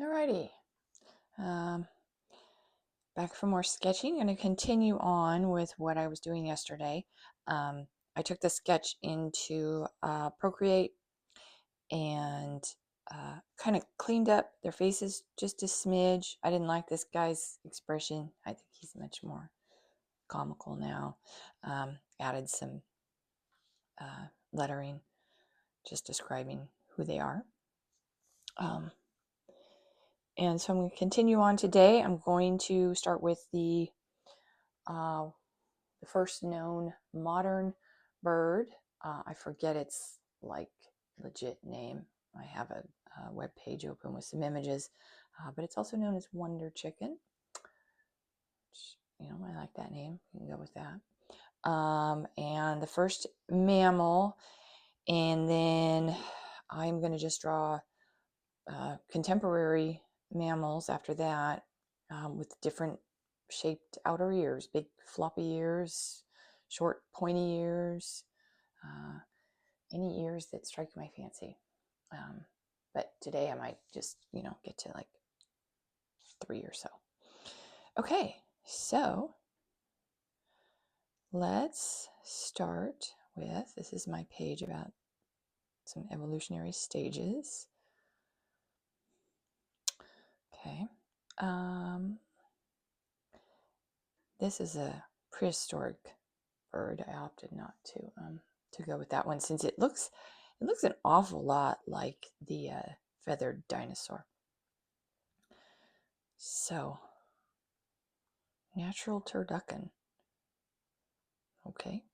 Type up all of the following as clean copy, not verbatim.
Alrighty, um, back for more sketching. I'm going to continue on with what I was doing yesterday. I took the sketch into Procreate and kind of cleaned up their faces just a smidge. I didn't like this guy's expression. I think he's much more comical now. Added some lettering, just describing who they are. And so I'm going to continue on today. I'm going to start with the first known modern bird. I forget its like legit name. I have a web page open with some images, but it's also known as Wonderchicken. I like that name. You can go with that. And the first mammal, and then I'm going to just draw contemporary mammals after that, with different shaped outer ears, big floppy ears, short pointy ears, any ears that strike my fancy. But today I might just, get to like 3 or so. Okay, so let's start with, this is my page about some evolutionary stages. Okay. This is a prehistoric bird. I opted not to go with that one since it looks an awful lot like the feathered dinosaur. So, natural turducken. Okay.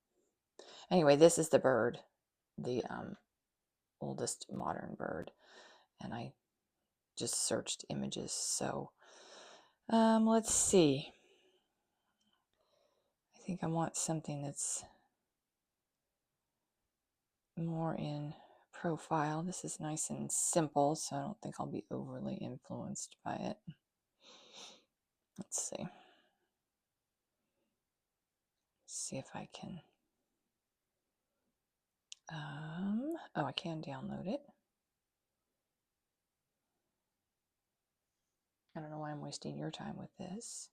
Anyway, this is the bird, the oldest modern bird, and I just searched images. So, let's see. I think I want something that's more in profile. This is nice and simple, so I don't think I'll be overly influenced by it. Let's see if I can. Oh, I can download it. I don't know why I'm wasting your time with this.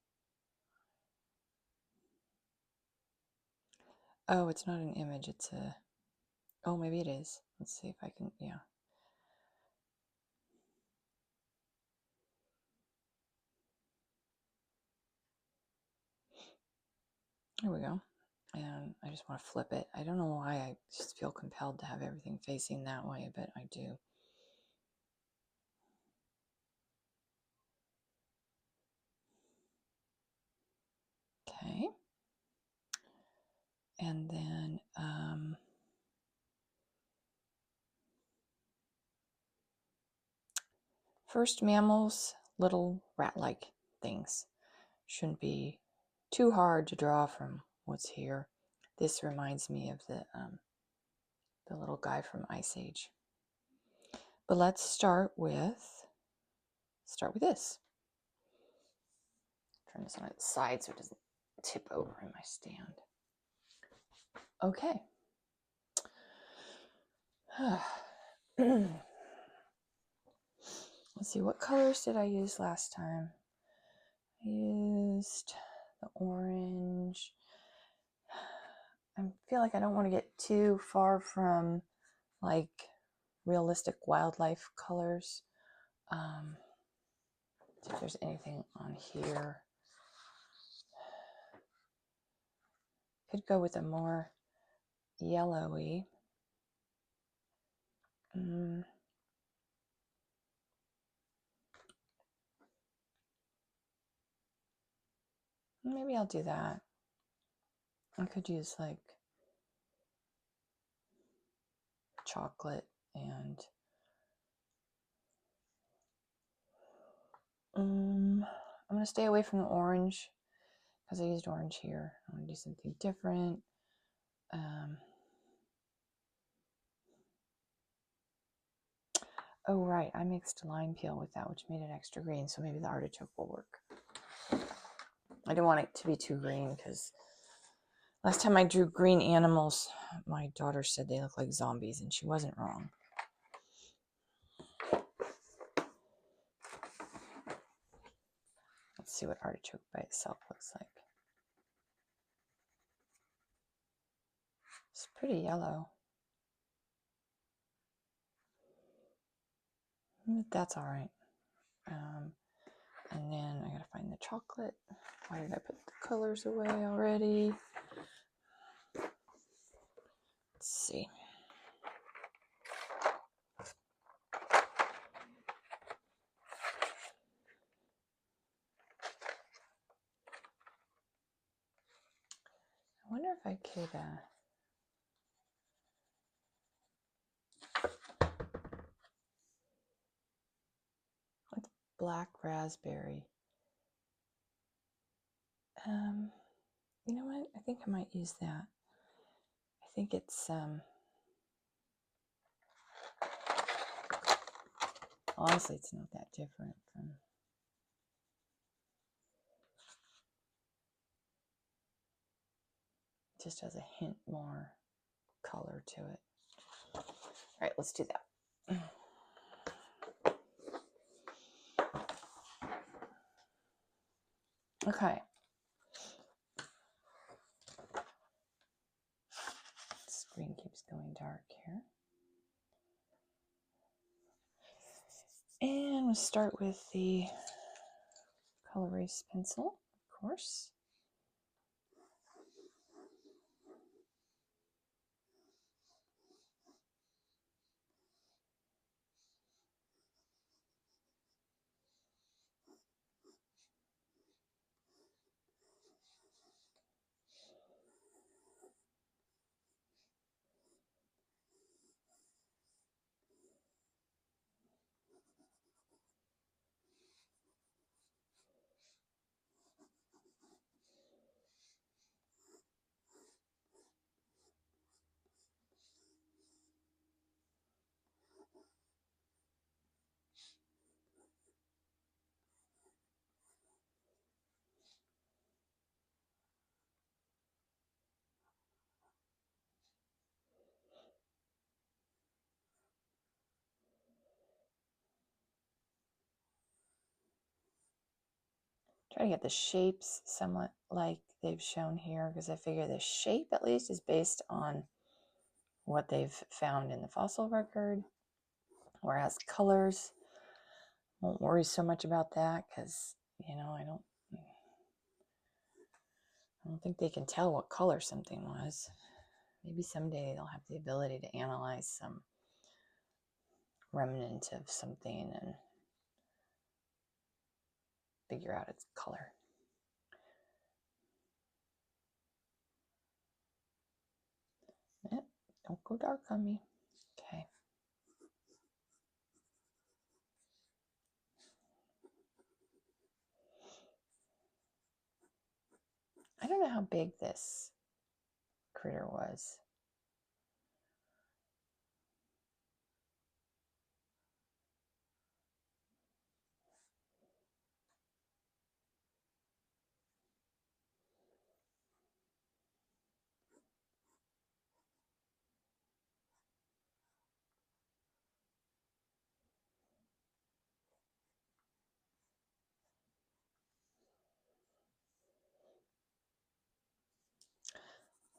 Oh, it's not an image, it's a, oh, maybe it is. Let's see if I can, yeah. There we go. And I just want to flip it. I don't know why I just feel compelled to have everything facing that way, but I do. Okay. And then, first mammals, little rat-like things. Shouldn't be too hard to draw from what's here. This reminds me of the little guy from Ice Age. But let's start with this. Turn this on its side so it doesn't tip over in my stand. Okay. Let's see, what colors did I use last time? I used the orange. I feel like I don't want to get too far from like realistic wildlife colors. See if there's anything on here. Could go with a more yellowy. Maybe I'll do that. I could use like chocolate and I'm going to stay away from the orange because I used orange here. I want to do something different. Oh, right. I mixed lime peel with that, which made it extra green. So maybe the artichoke will work. I didn't want it to be too green because last time I drew green animals, my daughter said they look like zombies, and she wasn't wrong. Let's see what artichoke by itself looks like. It's pretty yellow. That's all right. And then I gotta find the chocolate. Why did I put the colors away already? Let's see. I wonder if I could with black raspberry. You know what? I think I might use that. I think it's honestly, it's not that different from just has a hint more color to it. All right, let's do that. Okay. Screen keeps going dark here. And we'll start with the color erase pencil, of course. Try to get the shapes somewhat like they've shown here, because I figure the shape at least is based on what they've found in the fossil record, whereas colors, won't worry so much about that because, you know, I don't think they can tell what color something was. Maybe someday they'll have the ability to analyze some remnant of something and figure out its color. Yep, don't go dark on me. Okay. I don't know how big this critter was.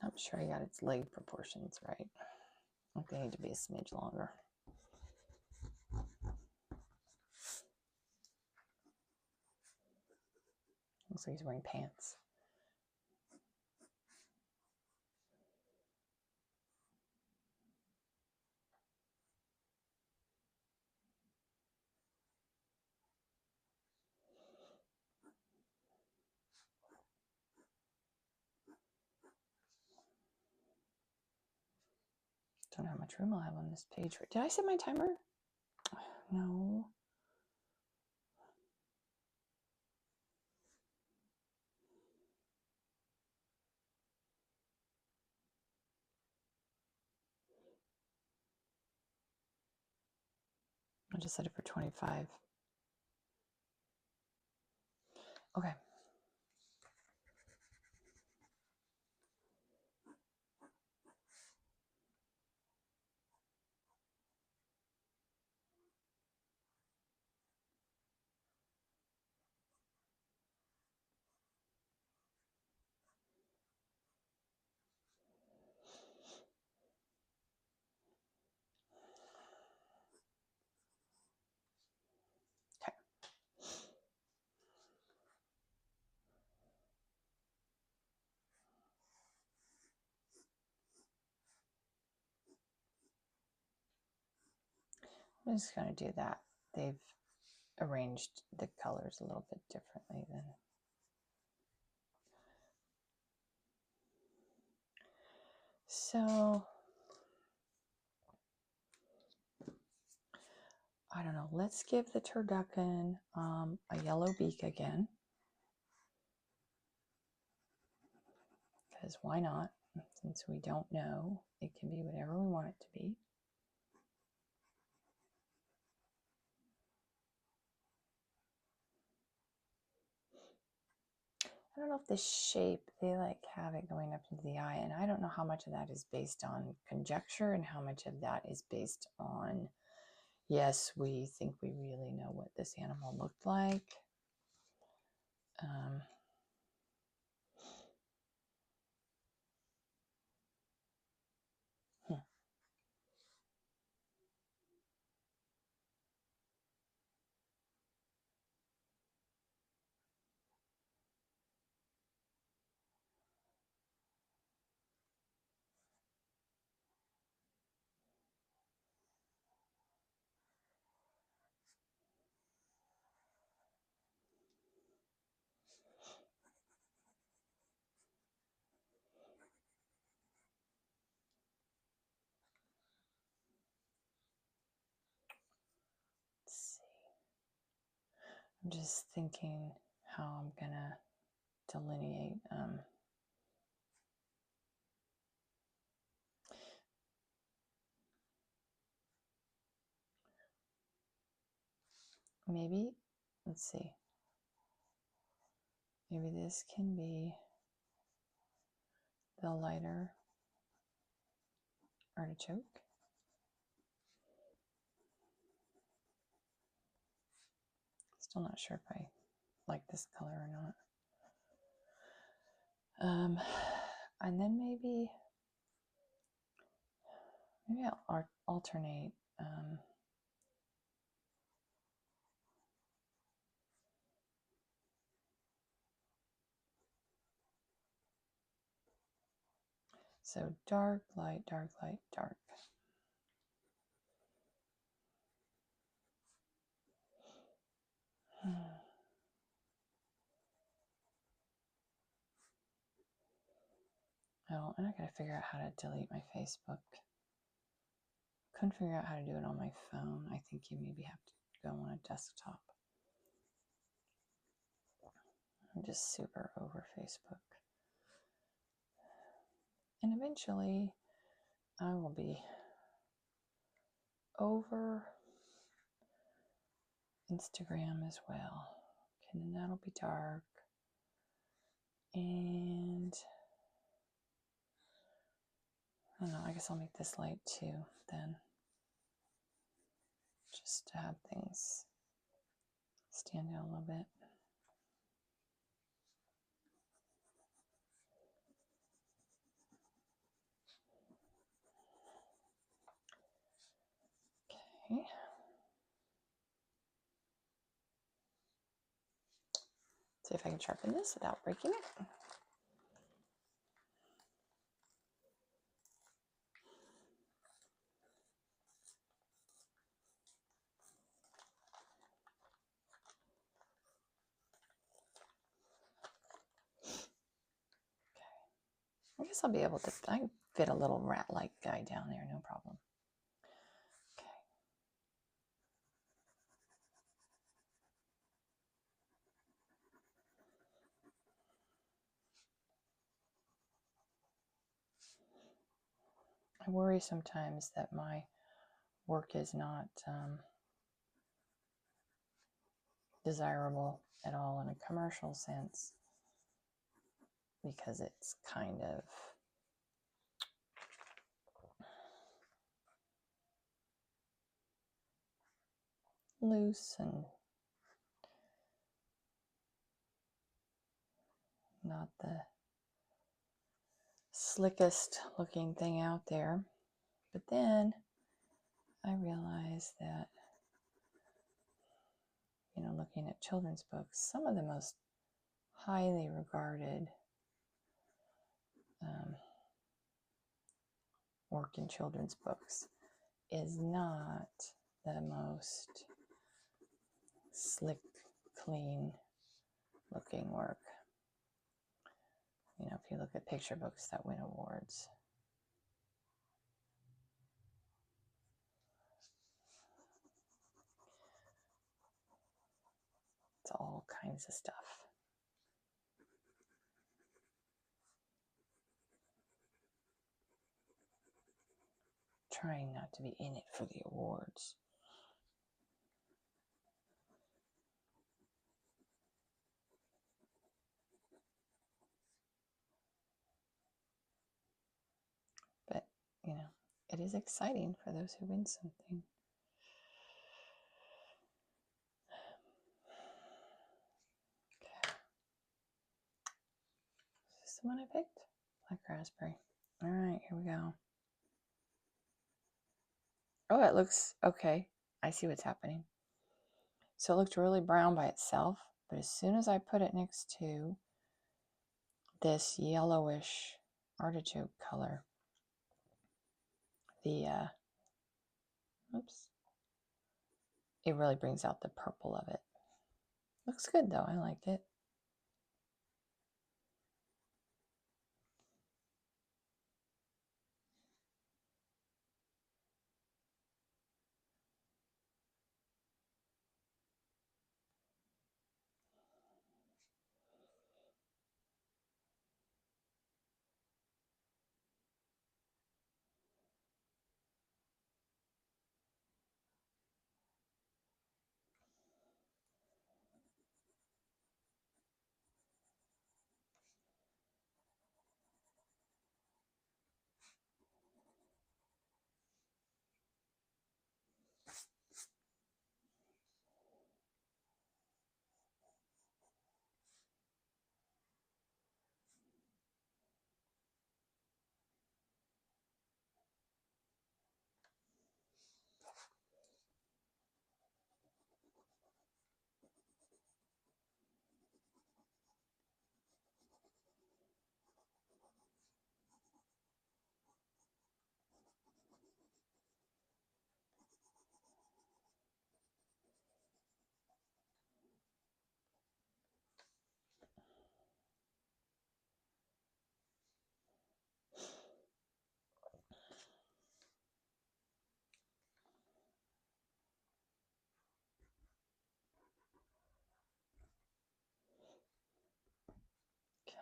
I'm sure I got its leg proportions right. I think they need to be a smidge longer. Looks like he's wearing pants. Don't know how much room I'll have on this page. Did I set my timer? No. I just set it for 25. Okay. I'm just going to do that. They've arranged the colors a little bit differently than. So, I don't know, let's give the turducken a yellow beak again. Because why not? Since we don't know, it can be whatever we want it to be. I don't know if the shape, they like have it going up into the eye, and I don't know how much of that is based on conjecture and how much of that is based on, yes, we think we really know what this animal looked like. Hmm. Let's see. I'm just thinking how I'm gonna delineate. Maybe, let's see. Maybe this can be the lighter artichoke. Still not sure if I like this color or not. And then maybe I'll alternate. So dark, light, dark, light, dark. Oh, and I gotta figure out how to delete my Facebook. Couldn't figure out how to do it on my phone. I think you maybe have to go on a desktop. I'm just super over Facebook. And eventually I will be over Instagram as well. Okay, and that'll be dark. And I don't know, I guess I'll make this light too then. Just to have things stand out a little bit. Okay. See if I can sharpen this without breaking it. I guess I'll be able to, I can fit a little rat-like guy down there, no problem. Okay. I worry sometimes that my work is not desirable at all in a commercial sense because it's kind of loose and not the slickest looking thing out there. But then I realized that, you know, looking at children's books, some of the most highly regarded work in children's books is not the most slick, clean looking work. You know, if you look at picture books that win awards. It's all kinds of stuff. Trying not to be in it for the awards. But, you know, it is exciting for those who win something. Okay. Is this the one I picked? Black raspberry. All right, here we go. Oh, it looks okay. I see what's happening. So it looked really brown by itself, but as soon as I put it next to this yellowish artichoke color, it really brings out the purple of it. Looks good though, I like it.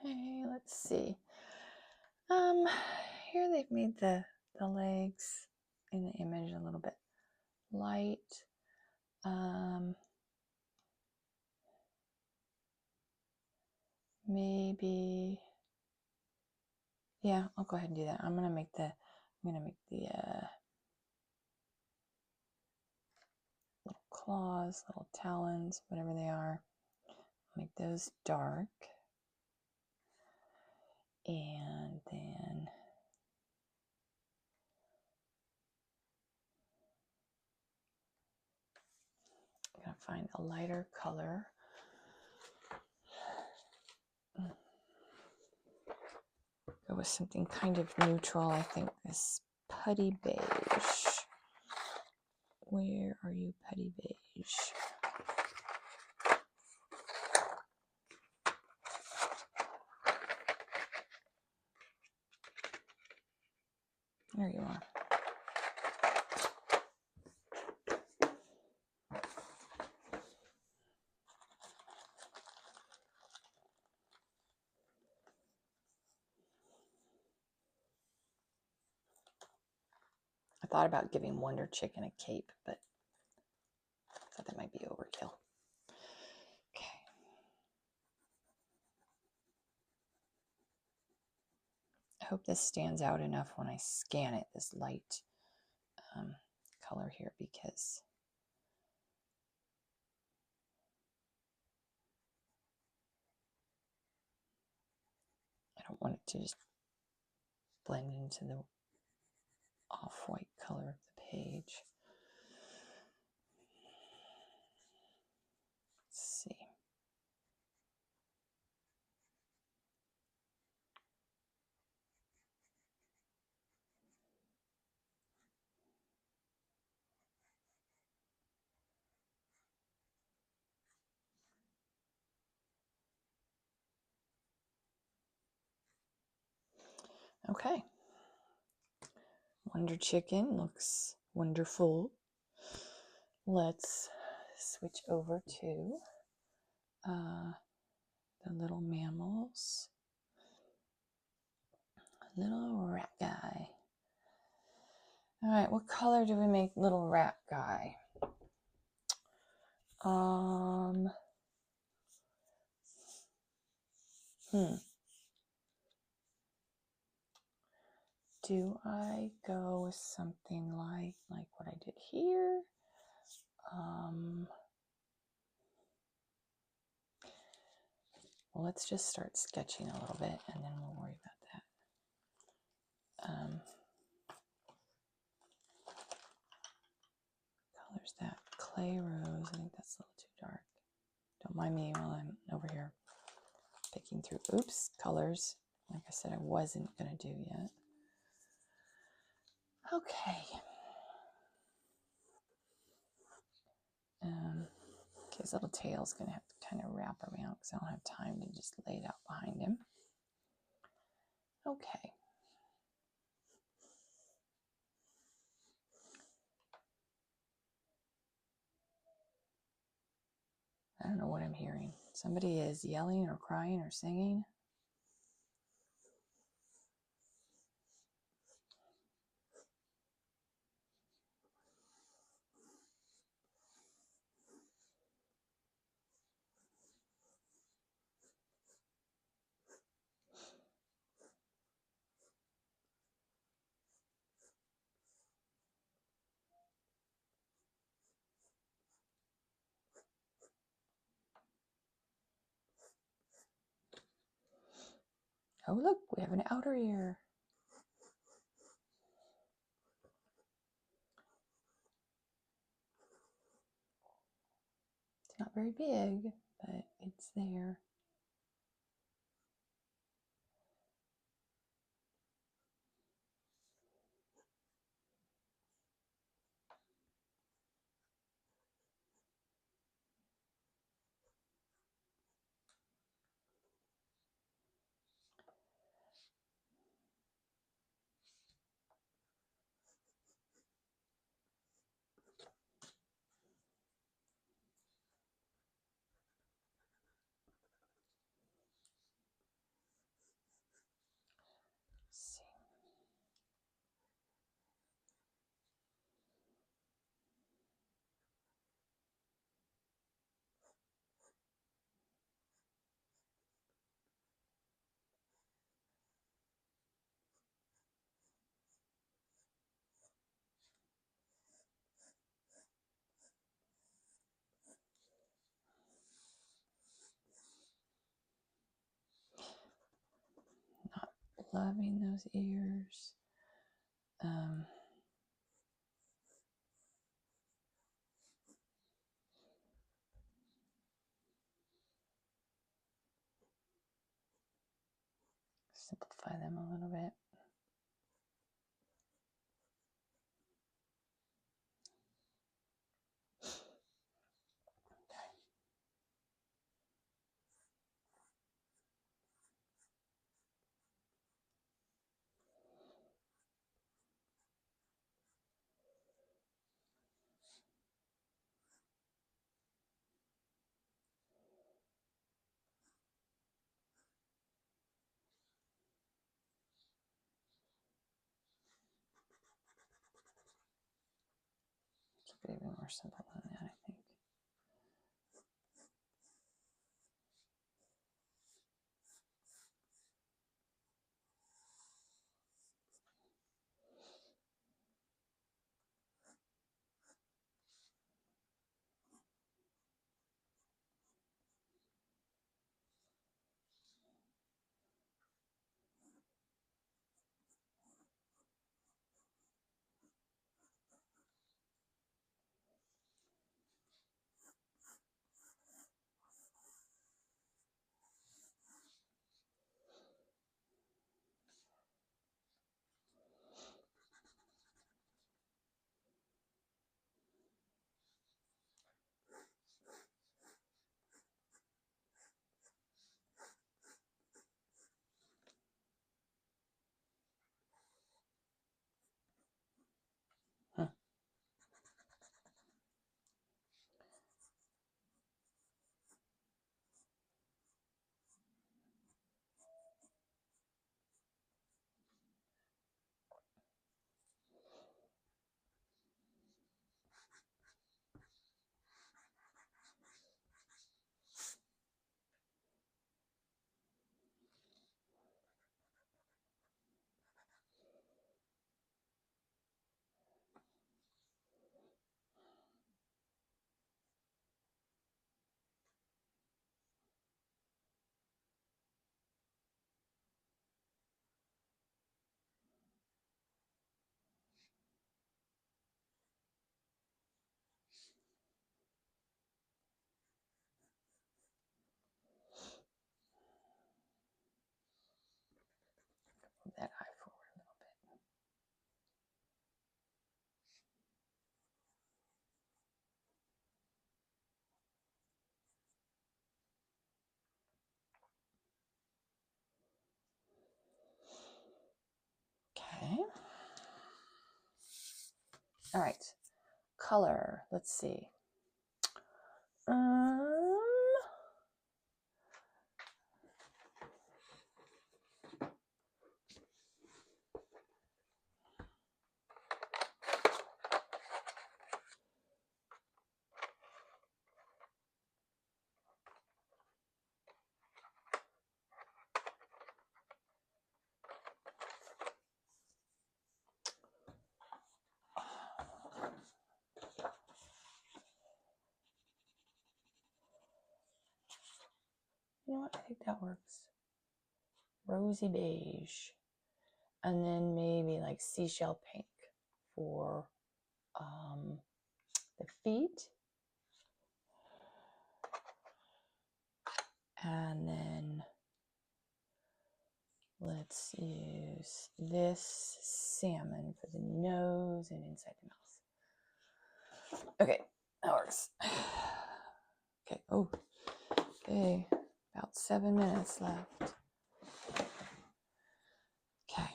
Okay, let's see. Here they've made the legs in the image a little bit light. Maybe, yeah, I'll go ahead and do that. I'm gonna make the little claws, little talons, whatever they are. Make those dark. And then I'm gonna find a lighter color. Go with something kind of neutral. I think this putty beige. Where are you, putty beige? There you are. I thought about giving Wonderchicken a cape, but I thought that might be overkill. Okay. I hope this stands out enough when I scan it, this light color here, because I don't want it to just blend into the off-white color of the page. Let's see. Okay. Wonderchicken looks wonderful. Let's switch over to the little mammals. Little rat guy. All right, what color do we make little rat guy? Do I go with something like what I did here? Well, let's just start sketching a little bit and then we'll worry about that. Colors that? Clay rose. I think that's a little too dark. Don't mind me while I'm over here picking through. Oops, colors. Like I said, I wasn't going to do yet. Okay. His little tail's going to have to kind of wrap around because I don't have time to just lay it out behind him. Okay. I don't know what I'm hearing. Somebody is yelling or crying or singing. Oh, look, we have an outer ear. It's not very big, but it's there. Let's see. Not loving those ears. Simplify them a little bit. Keep it even more simple than that, I think. All right, color. Let's see. Um, you know what? I think that works. Rosy beige. And then maybe like seashell pink for the feet. And then let's use this salmon for the nose and inside the mouth. Okay, that works. Okay, oh, okay, about 7 minutes left. Okay.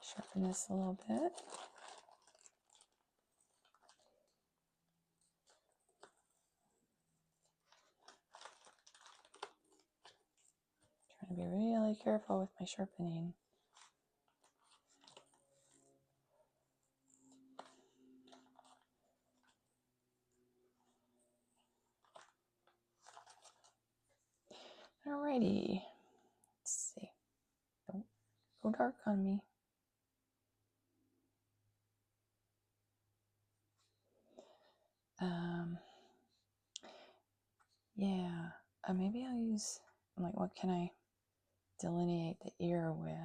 Sharpen this a little bit. Trying to be really careful with my sharpening. Alrighty. Let's see. Don't go dark on me. Yeah. Maybe I'll use, like, what can I delineate the ear with?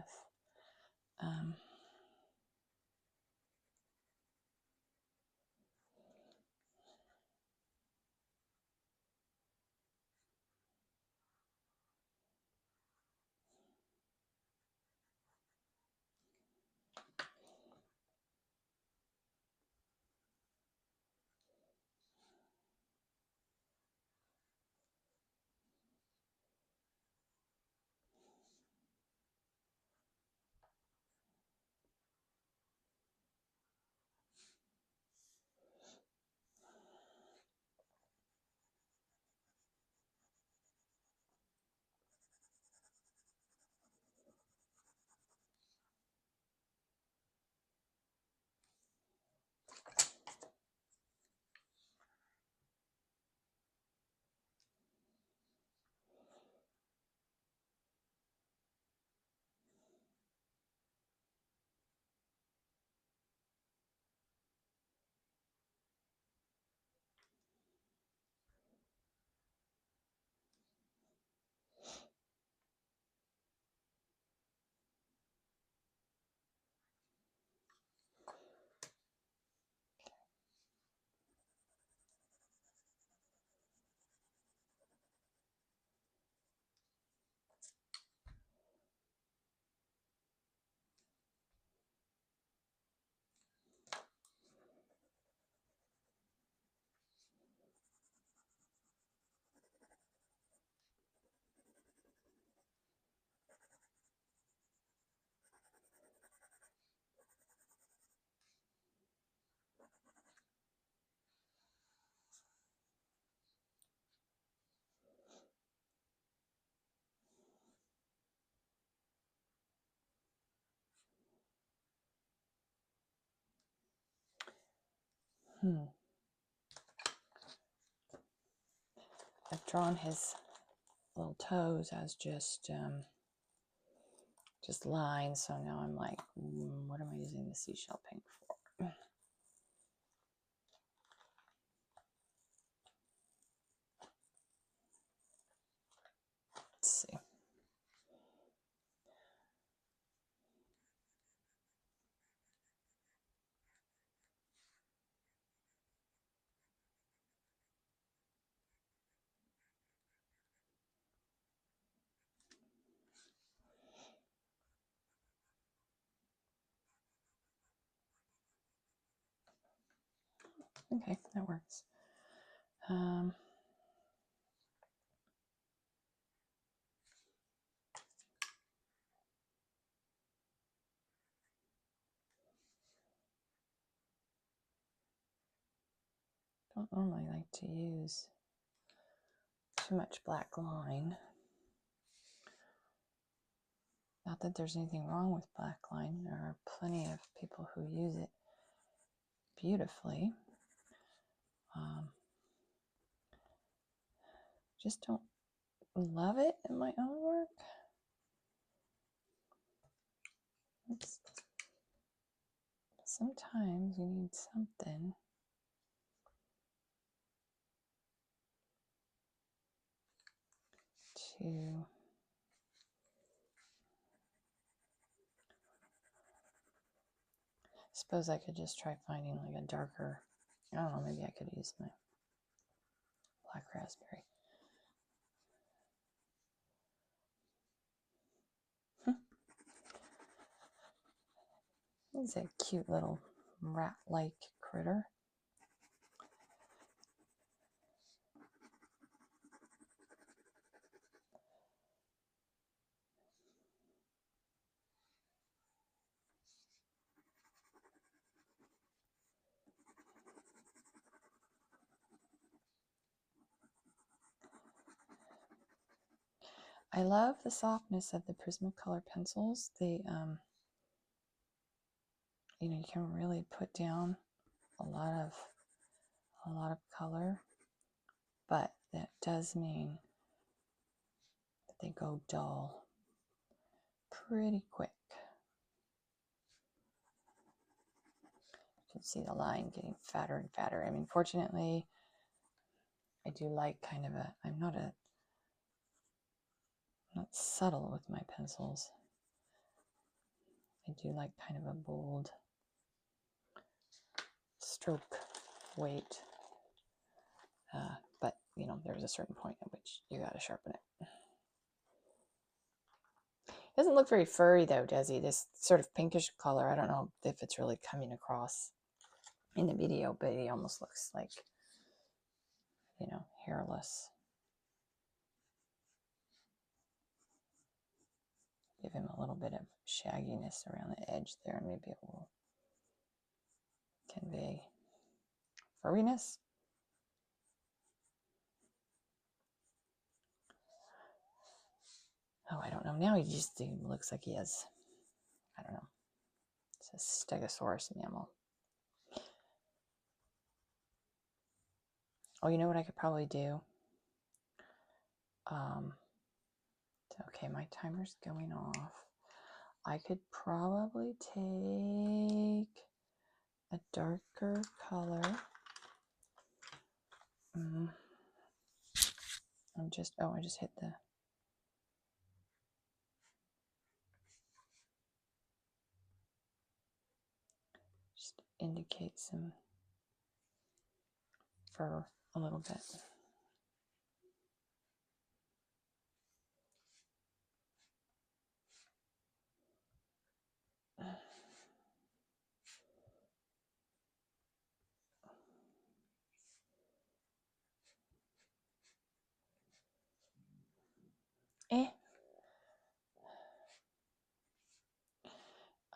I've drawn his little toes as just lines, so now I'm like, what am I using the seashell pink for? Let's see. Okay, that works. Don't normally like to use too much black line. Not that there's anything wrong with black line. There are plenty of people who use it beautifully. Just don't love it in my own work. Sometimes you need something to suppose I could just try finding like a darker, I don't know, maybe I could use my black raspberry. He's a cute little rat-like critter. I love the softness of the Prismacolor pencils. They, you know, you can really put down a lot of color, but that does mean that they go dull pretty quick. You can see the line getting fatter and fatter. I mean, fortunately, I do like kind of a, I'm not subtle with my pencils. I do like kind of a bold stroke weight. But, you know, there's a certain point at which you got to sharpen it. Doesn't look very furry though, does he? This sort of pinkish color. I don't know if it's really coming across in the video, but he almost looks like, you know, hairless. Give him a little bit of shagginess around the edge there, and maybe it will convey furriness. Oh, I don't know. Now he looks like he has, I don't know, it's a Stegosaurus mammal. Oh, you know what I could probably do? Okay, my timer's going off. I could probably take a darker color. I just hit the, just indicate some fur a little bit.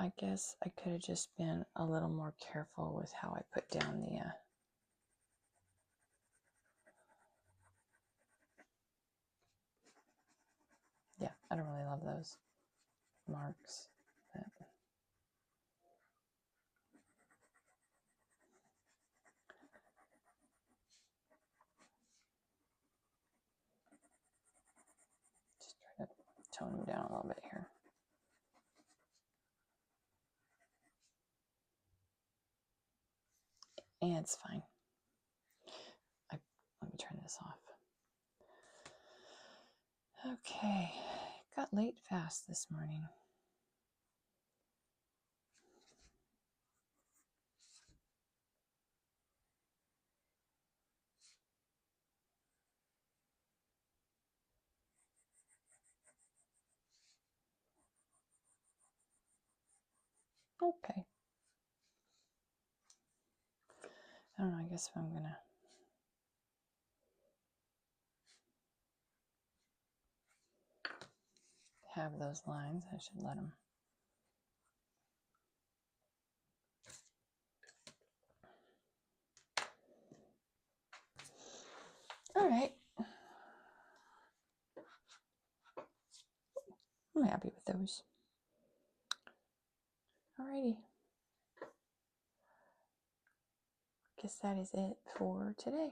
I guess I could have just been a little more careful with how I put down the yeah, I don't really love those marks, but just try to tone them down a little bit here. And it's fine. Let me turn this off. Okay, it got late fast this morning. Okay. I don't know, I guess if I'm gonna have those lines, I should let them All right. I'm happy with those. Alrighty. Guess that is it for today.